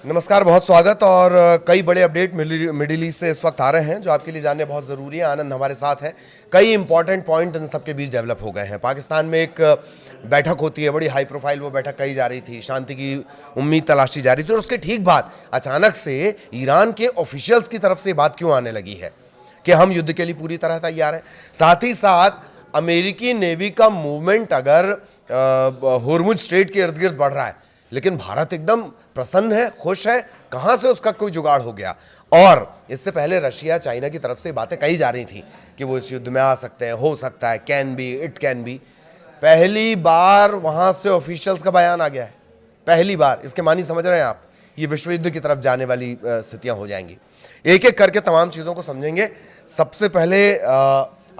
नमस्कार, बहुत स्वागत। और कई बड़े अपडेट मिडिल ईस्ट से इस वक्त आ रहे हैं जो आपके लिए जानने बहुत ज़रूरी है। आनंद हमारे साथ है। कई इंपॉर्टेंट पॉइंट इन सबके बीच डेवलप हो गए हैं। पाकिस्तान में एक बैठक होती है, बड़ी हाई प्रोफाइल वो बैठक कही जा रही थी, शांति की उम्मीद तलाशी जा रही थी, और उसके ठीक बाद अचानक से ईरान के ऑफिशियल्स की तरफ से बात क्यों आने लगी है कि हम युद्ध के लिए पूरी तरह तैयार हैं। साथ ही साथ अमेरिकी नेवी का मूवमेंट अगर होर्मुज स्ट्रेट के इर्द गिर्द बढ़ रहा है, लेकिन भारत एकदम प्रसन्न है, खुश है, कहां से उसका कोई जुगाड़ हो गया। और इससे पहले रशिया चाइना की तरफ से बातें कही जा रही थी कि वो इस युद्ध में आ सकते हैं, हो सकता है, can be, it can be. पहली बार वहां से ऑफिशियल्स का बयान आ गया है, पहली बार। इसके मानी समझ रहे हैं आप, ये विश्व युद्ध की तरफ जाने वाली स्थितियां हो जाएंगी। एक एक करके तमाम चीजों को समझेंगे। सबसे पहले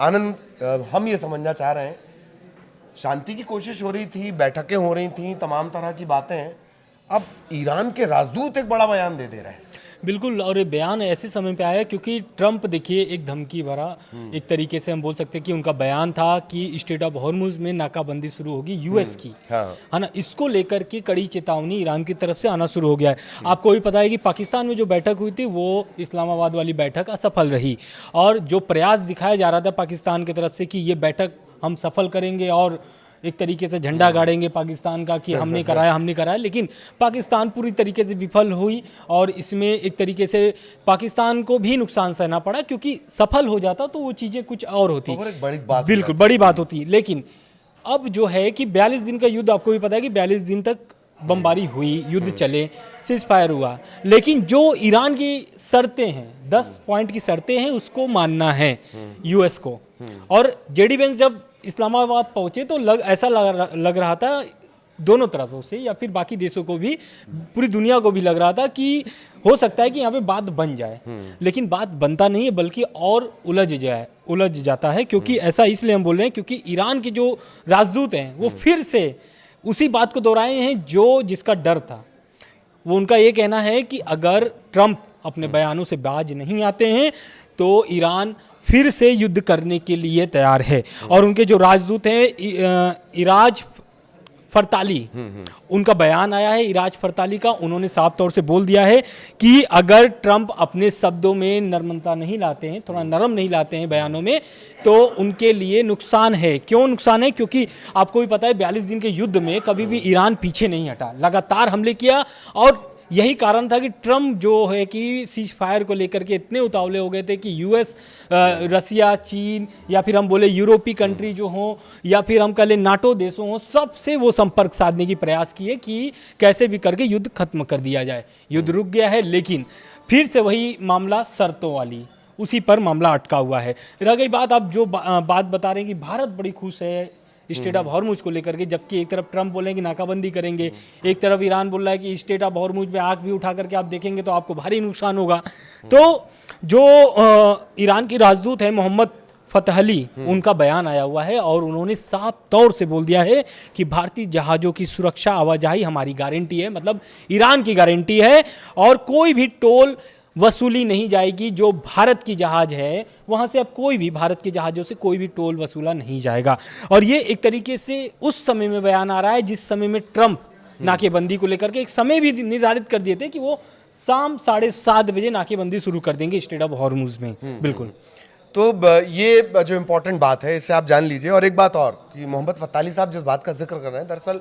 आनंद, हम ये समझना चाह रहे हैं, शांति की कोशिश हो रही थी, बैठकें हो रही थी, तमाम तरह की बातें हैं, अब ईरान के राजदूत एक बड़ा बयान दे रहे हैं। बिल्कुल, और ये बयान ऐसे समय पे आया क्योंकि ट्रंप, देखिए, एक धमकी भरा, एक तरीके से हम बोल सकते हैं कि उनका बयान था कि स्टेट ऑफ हॉर्मुज में नाकाबंदी शुरू होगी यूएस की, है ना। इसको लेकर के कड़ी चेतावनी ईरान की तरफ से आना शुरू हो गया है। आपको भी पता है कि पाकिस्तान में जो बैठक हुई थी वो इस्लामाबाद वाली बैठक असफल रही, और जो प्रयास दिखाया जा रहा था पाकिस्तान की तरफ से कि ये बैठक हम सफल करेंगे और एक तरीके से झंडा गाड़ेंगे पाकिस्तान का कि हमने कराया, लेकिन पाकिस्तान पूरी तरीके से विफल हुई, और इसमें एक तरीके से पाकिस्तान को भी नुकसान सहना पड़ा, क्योंकि सफल हो जाता तो वो चीज़ें कुछ और होती, बिल्कुल बड़ी बात होती। लेकिन अब जो है कि 42 दिन का युद्ध, आपको भी पता है कि 42 दिन तक बमबारी हुई, युद्ध चले, सीज फायर हुआ, लेकिन जो ईरान की शर्तें हैं, 10 पॉइंट की शर्तें हैं, उसको मानना है यूएस को। और जेडी वेंस जब इस्लामाबाद पहुंचे तो ऐसा लग रहा था दोनों तरफों से, या फिर बाकी देशों को भी, पूरी दुनिया को भी लग रहा था कि हो सकता है कि यहाँ पे बात बन जाए, लेकिन बात बनता नहीं है, बल्कि और उलझ जाता है। क्योंकि ऐसा इसलिए हम बोल रहे हैं क्योंकि ईरान के जो राजदूत हैं वो फिर से उसी बात को दोहराए हैं जिसका डर था। वो उनका ये कहना है कि अगर ट्रंप अपने बयानों से बाज नहीं आते हैं तो ईरान फिर से युद्ध करने के लिए तैयार है। और उनके जो राजदूत हैं इराज फरताली, उनका बयान आया है इराज फरताली का। उन्होंने साफ तौर से बोल दिया है कि अगर ट्रंप अपने शब्दों में नर्मता नहीं लाते हैं, थोड़ा नरम नहीं लाते हैं बयानों में, तो उनके लिए नुकसान है। क्यों नुकसान है? क्योंकि आपको भी पता है 42 दिन के युद्ध में कभी भी ईरान पीछे नहीं हटा, लगातार हमले किया, और यही कारण था कि ट्रंप जो है कि सीज फायर को लेकर के इतने उतावले हो गए थे कि यूएस, रसिया, चीन, या फिर हम बोले यूरोपीय कंट्री जो हों, या फिर हम कह लें नाटो देशों हों, सबसे वो संपर्क साधने की प्रयास किए कि कैसे भी करके युद्ध खत्म कर दिया जाए। युद्ध रुक गया है, लेकिन फिर से वही मामला शर्तों वाली, उसी पर मामला अटका हुआ है। रह गई बात, आप जो बात बता रहे हैं कि भारत बड़ी खुश है स्टेट ऑफ हॉर्मुज को लेकर के, जबकि एक तरफ ट्रंप बोल रहे हैं कि नाकाबंदी करेंगे, एक तरफ ईरान बोल रहा है कि स्टेट ऑफ हॉर्मुज में आग भी उठा करके आप देखेंगे तो आपको भारी नुकसान होगा। तो जो ईरान की राजदूत है मोहम्मद फतहली, उनका बयान आया हुआ है, और उन्होंने साफ तौर से बोल दिया है कि भारतीय जहाज़ों की सुरक्षा आवाजाही हमारी गारंटी है, मतलब ईरान की गारंटी है, और कोई भी टोल वसूली नहीं जाएगी। जो भारत की जहाज है वहां से अब कोई भी, भारत के जहाज़ों से कोई भी टोल वसूला नहीं जाएगा। और ये एक तरीके से उस समय में बयान आ रहा है जिस समय में ट्रंप नाकेबंदी को लेकर के एक समय भी निर्धारित कर दिए थे कि वो शाम 7:30 बजे नाकेबंदी शुरू कर देंगे स्टेट ऑफ हॉर्मुज में। बिल्कुल, तो ये जो इम्पोर्टेंट बात है इसे आप जान लीजिए। और एक बात और कि मोहम्मद फताली साहब जिस बात का जिक्र कर रहे हैं, दरअसल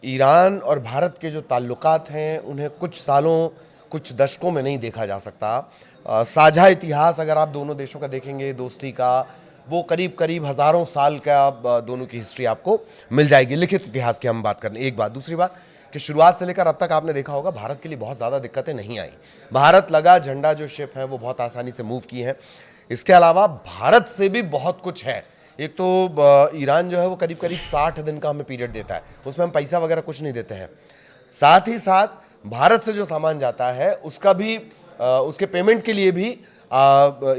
ईरान और भारत के जो ताल्लुकात हैं उन्हें कुछ सालों, कुछ दशकों में नहीं देखा जा सकता। साझा इतिहास अगर आप दोनों देशों का देखेंगे दोस्ती का, वो करीब करीब हज़ारों साल का दोनों की हिस्ट्री आपको मिल जाएगी, लिखित इतिहास की हम बात करें। एक बात, दूसरी बात कि शुरुआत से लेकर अब तक आपने देखा होगा भारत के लिए बहुत ज़्यादा दिक्कतें नहीं आई। भारत लगा झंडा, जो शिप है वो बहुत आसानी से मूव की है। इसके अलावा भारत से भी बहुत कुछ है। एक तो ईरान जो है वो करीब करीब 60 दिन का हमें पीरियड देता है, उसमें हम पैसा वगैरह कुछ नहीं देते हैं। साथ ही साथ भारत से जो सामान जाता है उसका भी, उसके पेमेंट के लिए भी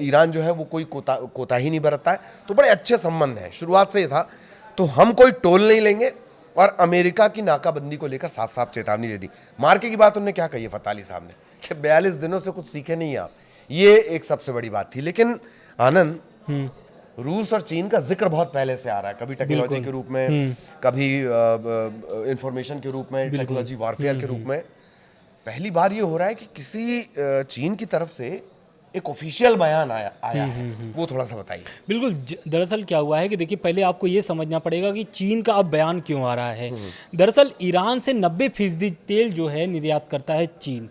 ईरान जो है वो कोई कोताही नहीं बरतता है। तो बड़े अच्छे संबंध हैं, शुरुआत से ही था। तो हम कोई टोल नहीं लेंगे, और अमेरिका की नाकाबंदी को लेकर साफ साफ चेतावनी दे दी। मार्के की बात उन्होंने क्या कही है फताली साहब ने कि 42 दिनों से कुछ सीखे नहीं आप, ये एक सबसे बड़ी बात थी। लेकिन आनंद, रूस और चीन का जिक्र बहुत पहले से आ रहा है, कभी टेक्नोलॉजी के रूप में, कभी इंफॉर्मेशन के रूप में, टेक्नोलॉजी वॉरफेयर के रूप में। पहली बार ये हो रहा है कि किसी चीन की तरफ से एक ऑफिशियल बयान आया है, वो थोड़ा सा बताइए। बिल्कुल, दरअसल क्या हुआ है कि देखिए पहले आपको ये समझना पड़ेगा कि चीन का अब बयान क्यों आ रहा है। दरअसल ईरान से 90% तेल जो है निर्यात करता है चीन,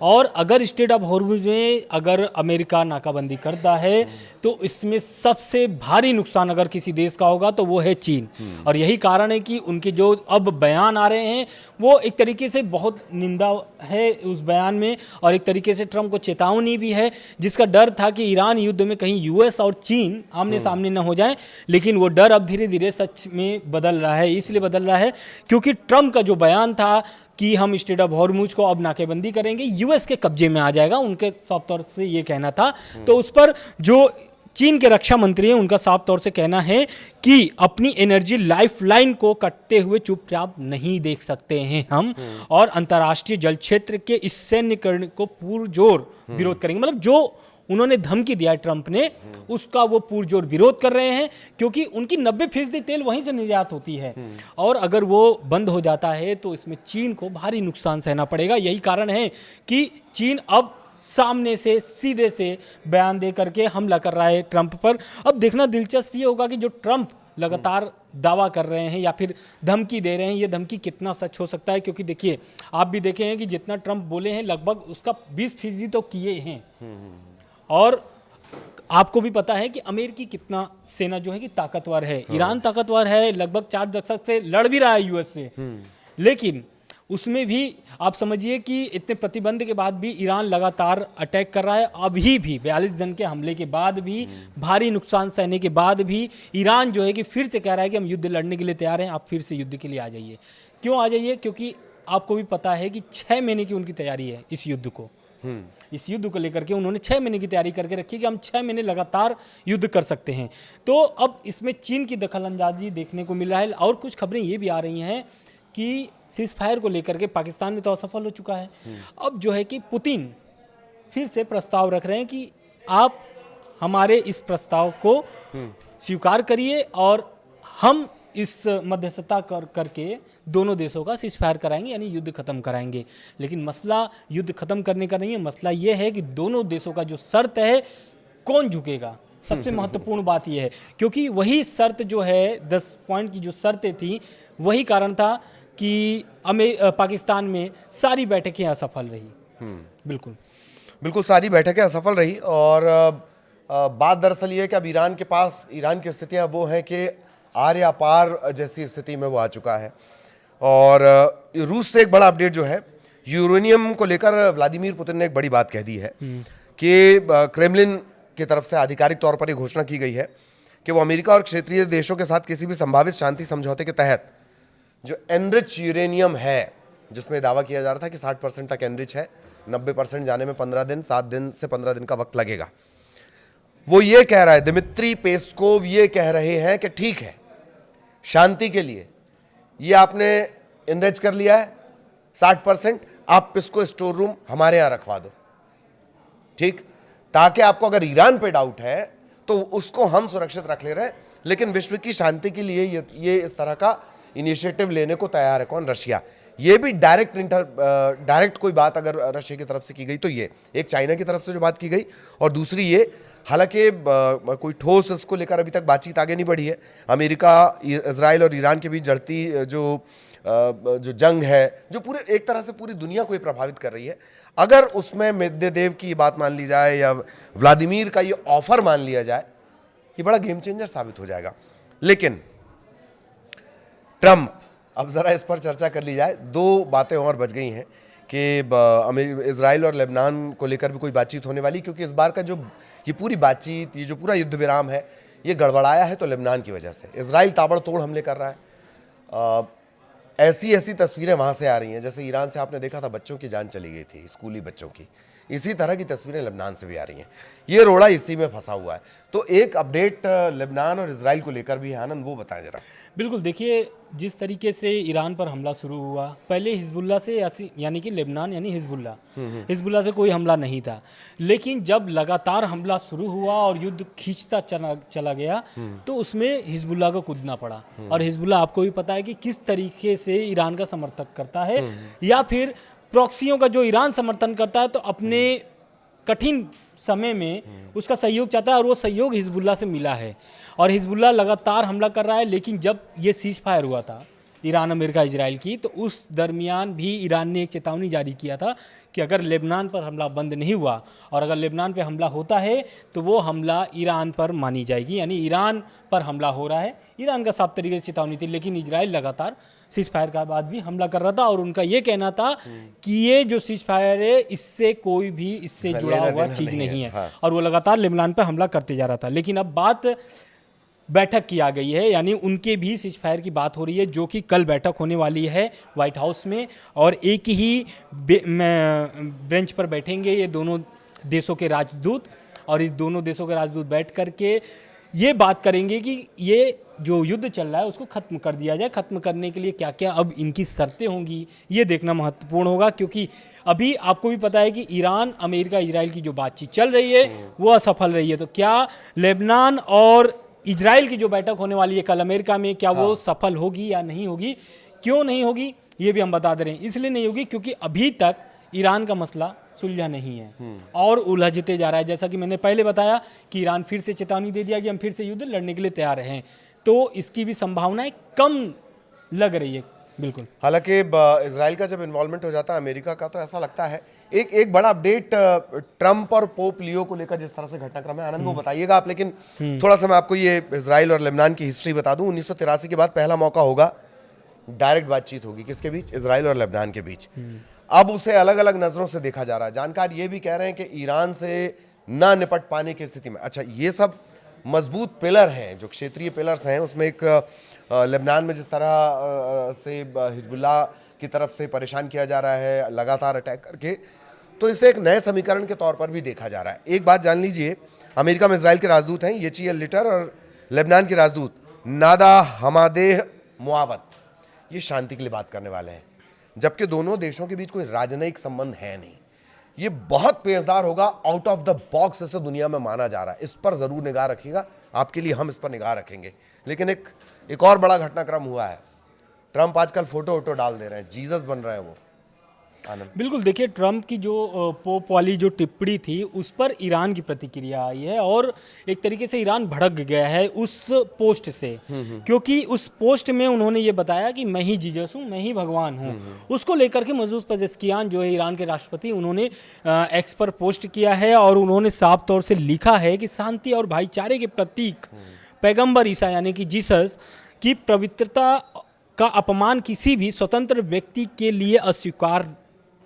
और अगर स्ट्रेट ऑफ हॉर्मुज में अगर अमेरिका नाकाबंदी करता है तो इसमें सबसे भारी नुकसान अगर किसी देश का होगा तो वो है चीन। और यही कारण है कि उनके जो अब बयान आ रहे हैं वो एक तरीके से बहुत निंदा है उस बयान में, और एक तरीके से ट्रंप को चेतावनी भी है, जिसका डर था कि ईरान युद्ध में कहीं यूएस और चीन आमने सामने न हो जाएं। लेकिन वो डर अब धीरे धीरे सच में बदल रहा है। इसलिए बदल रहा है क्योंकि ट्रंप का जो बयान था कि हम स्ट्रेट ऑफ हॉर्मुज को अब नाकेबंदी करेंगे, यूएस के कब्जे में आ जाएगा, उनके साफ तौर से ये कहना था। तो उस पर जो चीन के रक्षा मंत्री हैं उनका साफ तौर से कहना है कि अपनी एनर्जी लाइफलाइन को कटते हुए चुपचाप नहीं देख सकते हैं हम, और अंतर्राष्ट्रीय जल क्षेत्र के इस सैन्यकरण को पुरजोर विरोध करेंगे। मतलब जो उन्होंने धमकी दिया है ट्रंप ने, उसका वो पुरजोर विरोध कर रहे हैं, क्योंकि उनकी 90% तेल वहीं से निर्यात होती है, और अगर वो बंद हो जाता है तो इसमें चीन को भारी नुकसान सहना पड़ेगा। यही कारण है कि चीन अब सामने से सीधे से बयान दे करके हमला कर रहा है ट्रंप पर। अब देखना दिलचस्प ये होगा कि जो ट्रंप लगातार दावा कर रहे हैं या फिर धमकी दे रहे हैं, ये धमकी कितना सच हो सकता है, क्योंकि देखिए आप भी देखे हैं कि जितना ट्रंप बोले हैं लगभग उसका 20% तो किए हैं। और आपको भी पता है कि अमेरिकी कितना सेना जो है कि ताकतवर है, ईरान ताकतवर है, लगभग 4 दशक से लड़ भी रहा है यूएस से, लेकिन उसमें भी आप समझिए कि इतने प्रतिबंध के बाद भी ईरान लगातार अटैक कर रहा है। अभी भी 42 दिन के हमले के बाद भी, भारी नुकसान सहने के बाद भी ईरान जो है कि फिर से कह रहा है कि हम युद्ध लड़ने के लिए तैयार हैं, आप फिर से युद्ध के लिए आ जाइए। क्यों आ जाइए? क्योंकि आपको भी पता है कि 6 महीने की उनकी तैयारी है इस युद्ध को। इस युद्ध को लेकर के उन्होंने 6 महीने की तैयारी करके रखी कि हम 6 महीने लगातार युद्ध कर सकते हैं। तो अब इसमें चीन की दखलंदाजी देखने को मिल रहा है, और कुछ खबरें ये भी आ रही हैं कि सीज फायर को लेकर के पाकिस्तान में तो असफल हो चुका है। अब जो है कि पुतिन फिर से प्रस्ताव रख रहे हैं कि आप हमारे इस प्रस्ताव को स्वीकार करिए और हम इस मध्यस्थता करके दोनों देशों का सीज फायर कराएंगे, यानी युद्ध खत्म कराएंगे। लेकिन मसला युद्ध खत्म करने का नहीं है, मसला ये है कि दोनों देशों का जो शर्त है कौन झुकेगा। सबसे महत्वपूर्ण बात यह है, क्योंकि वही शर्त जो है 10 पॉइंट की जो शर्तें थी, वही कारण था कि पाकिस्तान में सारी बैठकें असफल रही। बिल्कुल सारी बैठकें असफल रही। और बात दरअसल ये है कि अब ईरान के पास, ईरान की स्थितियां वो हैं कि आर या पार जैसी स्थिति में वो आ चुका है। और रूस से एक बड़ा अपडेट जो है, यूरेनियम को लेकर व्लादिमीर पुतिन ने एक बड़ी बात कह दी है कि क्रेमलिन की तरफ से आधिकारिक तौर पर ये घोषणा की गई है कि वो अमेरिका और क्षेत्रीय देशों के साथ किसी भी संभावित शांति समझौते के तहत जो एनरिच यूरेनियम है, जिसमें दावा किया जा रहा था कि 60% तक एनरिच है, 90% जाने में 15 दिन, 7 दिन से 15 दिन का वक्त लगेगा, वो ये कह रहा है, दिमित्री पेस्कोव ये कह रहे हैं कि ठीक है, शांति के लिए ये आपने एनरिच कर लिया है 60%, आप इसको स्टोर रूम हमारे यहां रखवा दो, ठीक, ताकि आपको अगर ईरान पे डाउट है तो उसको हम सुरक्षित रख ले रहे हैं। लेकिन विश्व की शांति के लिए ये इस तरह का इनिशिएटिव लेने को तैयार है। कौन? रशिया। ये भी डायरेक्ट कोई बात अगर रशिया की तरफ से की गई तो ये एक चाइना की तरफ से जो बात की गई, और दूसरी ये, हालांकि कोई ठोस इसको लेकर अभी तक बातचीत आगे नहीं बढ़ी है। अमेरिका, इजराइल और ईरान के बीच जड़ती जो जंग है, जो पूरे एक तरह से पूरी दुनिया को ये प्रभावित कर रही है, अगर उसमें मेदवेदेव की बात मान ली जाए या व्लादिमीर का ये ऑफर मान लिया जाए, ये बड़ा गेम चेंजर साबित हो जाएगा। लेकिन ट्रंप, अब जरा इस पर चर्चा कर ली जाए। 2 बातें और बच गई हैं कि इजराइल और लेबनान को लेकर भी कोई बातचीत होने वाली, क्योंकि इस बार का जो ये पूरी बातचीत, ये जो पूरा युद्ध विराम है, ये गड़बड़ाया है तो लेबनान की वजह से। इजराइल ताबड़तोड़ हमले कर रहा है। ऐसी तस्वीरें वहाँ से आ रही हैं, जैसे ईरान से आपने देखा था बच्चों की जान चली गई थी, स्कूली बच्चों की, इसी तरह की तस्वीरें लेबनान से भी आ रही हैं। ये रोड़ा इसी में फंसा हुआ है। तो एक अपडेट लेबनान और इजराइल को लेकर भी है, आनंद, वो बताएं जरा। बिल्कुल, देखिए जिस तरीके से ईरान पर हमला शुरू हुआ, पहले हिजबुल्ला से, यानी कि लेबनान यानी हिजबुल्ला से कोई हमला नहीं था, लेकिन जब लगातार हमला शुरू हुआ और युद्ध खींचता चला गया तो उसमें हिजबुल्ला को कूदना पड़ा। और हिजबुल्ला आपको भी पता है कि किस तरीके से ईरान का समर्थन करता है, या फिर प्रॉक्सियों का जो ईरान समर्थन करता है, तो अपने कठिन समय में उसका सहयोग चाहता है, और वो सहयोग हिजबुल्लाह से मिला है, और हिजबुल्लाह लगातार हमला कर रहा है। लेकिन जब ये सीज फायर हुआ था ईरान, अमेरिका, इजराइल की, तो उस दरमियान भी ईरान ने एक चेतावनी जारी किया था कि अगर लेबनान पर हमला बंद नहीं हुआ, और अगर लेबनान पे हमला होता है तो वो हमला ईरान पर मानी जाएगी, यानी ईरान पर हमला हो रहा है। ईरान का साफ तरीके से चेतावनी थी, लेकिन इजराइल लगातार सीज फायर के बाद भी हमला कर रहा था, और उनका ये कहना था कि ये जो सीज फायर है इससे कोई भी इससे जुड़ा हुआ चीज़ नहीं है, हाँ। और वो लगातार लेबनान पर हमला करते जा रहा था। लेकिन अब बात बैठक की आ गई है, यानी उनके भी सीज फायर की बात हो रही है, जो कि कल बैठक होने वाली है व्हाइट हाउस में, और एक ही बेंच पर बैठेंगे ये दोनों देशों के राजदूत, और इस दोनों देशों के राजदूत बैठ करके ये बात करेंगे कि ये जो युद्ध चल रहा है उसको खत्म कर दिया जाए। खत्म करने के लिए क्या क्या अब इनकी शर्तें होंगी, ये देखना महत्वपूर्ण होगा, क्योंकि अभी आपको भी पता है कि ईरान, अमेरिका, इजराइल की जो बातचीत चल रही है वो असफल रही है। तो क्या लेबनान और इजराइल की जो बैठक होने वाली है कल अमेरिका में, क्या वो सफल होगी या नहीं होगी? क्यों नहीं होगी ये भी हम बता दे रहे हैं। इसलिए नहीं होगी क्योंकि अभी तक ईरान का मसला सुलझा नहीं है और उलझते जा रहा है। जैसा कि मैंने पहले बताया कि ईरान फिर से चेतावनी दे दिया कि हम फिर से युद्ध लड़ने के लिए तैयार हैं, तो इसकी भी संभावनाएं कम लग रही है। बिल्कुल। हालांकि इजराइल का जब इन्वॉल्वमेंट हो जाता है अमेरिका का, तो ऐसा लगता है एक बड़ा अपडेट ट्रंप और पोप लियो को लेकर जिस तरह से घटनाक्रम है, आनंद वो बताइएगा आप। लेकिन थोड़ा सा मैं आपको ये इजराइल और लेबनान की हिस्ट्री बता दूं। 1983 के बाद पहला मौका होगा, डायरेक्ट बातचीत होगी किसके बीच? इजराइल और लेबनान के बीच। अब उसे अलग अलग नजरों से देखा जा रहा है। जानकार ये भी कह रहे हैं कि ईरान से ना निपट पाने की स्थिति में, अच्छा ये सब मजबूत पिलर हैं, जो क्षेत्रीय पिलर्स हैं, उसमें एक लेबनान में जिस तरह से हिजबुल्लाह की तरफ से परेशान किया जा रहा है लगातार अटैक करके, तो इसे एक नए समीकरण के तौर पर भी देखा जा रहा है। एक बात जान लीजिए, अमेरिका में इजराइल के राजदूत हैं येचियल लिटर और लेबनान के राजदूत नादा हमादेह मुआवत, ये शांति के लिए बात करने वाले हैं, जबकि दोनों देशों के बीच कोई राजनयिक संबंध है नहीं। ये बहुत पेचदार होगा, आउट ऑफ द बॉक्स इसे दुनिया में माना जा रहा है। इस पर जरूर निगाह रखिएगा, आपके लिए हम इस पर निगाह रखेंगे। लेकिन एक और बड़ा घटनाक्रम हुआ है। ट्रंप आजकल फोटो डाल दे रहे हैं, जीसस बन रहे हैं वो। आनंद। बिल्कुल, देखिए ट्रंप की जो पोप वाली जो टिप्पणी थी उस पर ईरान की प्रतिक्रिया आई है, और एक तरीके से ईरान भड़क गया है उस पोस्ट से, क्योंकि उस पोस्ट में उन्होंने ये बताया कि मैं ही जीसस हूँ, मैं ही भगवान हूँ। उसको लेकर के मसूद पेजेश्कियान जो है ईरान के राष्ट्रपति, उन्होंने एक्स पर पोस्ट किया है, और उन्होंने साफ तौर से लिखा है कि शांति और भाईचारे के प्रतीक पैगंबर ईसा यानी कि जीसस की पवित्रता का अपमान किसी भी स्वतंत्र व्यक्ति के लिए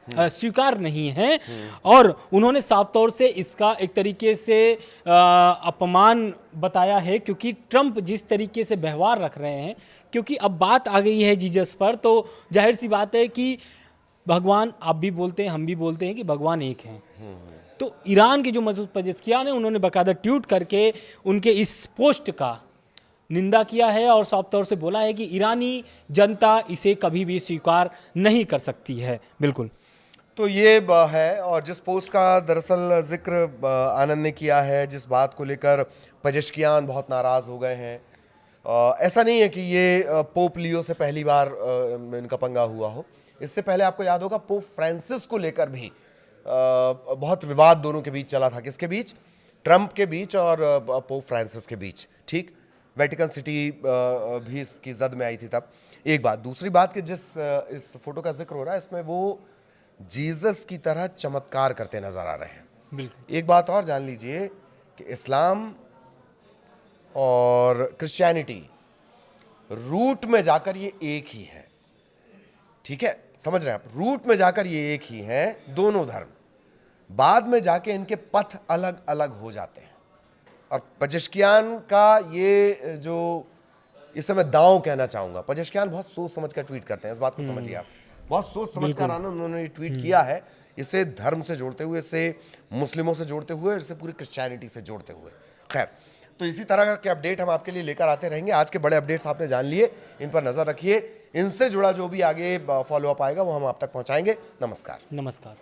स्वीकार नहीं है। और उन्होंने साफ तौर से इसका एक तरीके से अपमान बताया है, क्योंकि ट्रंप जिस तरीके से व्यवहार रख रहे हैं, क्योंकि अब बात आ गई है जीसस पर, तो जाहिर सी बात है कि भगवान, आप भी बोलते हैं, हम भी बोलते हैं कि भगवान एक हैं। तो ईरान के जो मसूद पेजेश्कियान है, उन्होंने बाकायदा ट्वीट करके उनके इस पोस्ट का निंदा किया है, और साफ तौर से बोला है कि ईरानी जनता इसे कभी भी स्वीकार नहीं कर सकती है। बिल्कुल। तो ये है, और जिस पोस्ट का दरअसल जिक्र आनंद ने किया है, जिस बात को लेकर पेजेश्कियान बहुत नाराज हो गए हैं, ऐसा नहीं है कि ये पोप लियो से पहली बार इनका पंगा हुआ हो। इससे पहले आपको याद होगा पोप फ्रांसिस को लेकर भी बहुत विवाद दोनों के बीच चला था। किसके बीच? ट्रंप के बीच और पोप फ्रांसिस के बीच। ठीक, वेटिकन सिटी भी इसकी जद में आई थी तब। एक बात। दूसरी बात कि जिस इस फोटो का जिक्र हो रहा है, इसमें वो जीसस की तरह चमत्कार करते नजर आ रहे हैं। बिल्कुल। एक बात और जान लीजिए कि इस्लाम और क्रिश्चियनिटी रूट में जाकर ये एक ही है। ठीक है, समझ रहे हैं आप? रूट में जाकर ये एक ही हैं दोनों धर्म, बाद में जाके इनके पथ अलग अलग हो जाते हैं। और पेजेश्कियान का ये जो, इसे मैं दांव कहना चाहूंगा, पेजेश्कियान बहुत सोच समझ कर ट्वीट करते हैं, इस बात को समझिए आप। बहुत सोच समझ कर आनंद उन्होंने ट्वीट किया है, इसे धर्म से जोड़ते हुए, इसे मुस्लिमों से जोड़ते हुए, इसे पूरी क्रिश्चियनिटी से जोड़ते हुए। खैर, तो इसी तरह के अपडेट हम आपके लिए लेकर आते रहेंगे। आज के बड़े अपडेट्स आपने जान लिए, इन पर नजर रखिए। इनसे जुड़ा जो भी आगे फॉलोअप आएगा वो हम आप तक पहुंचाएंगे। नमस्कार। नमस्कार।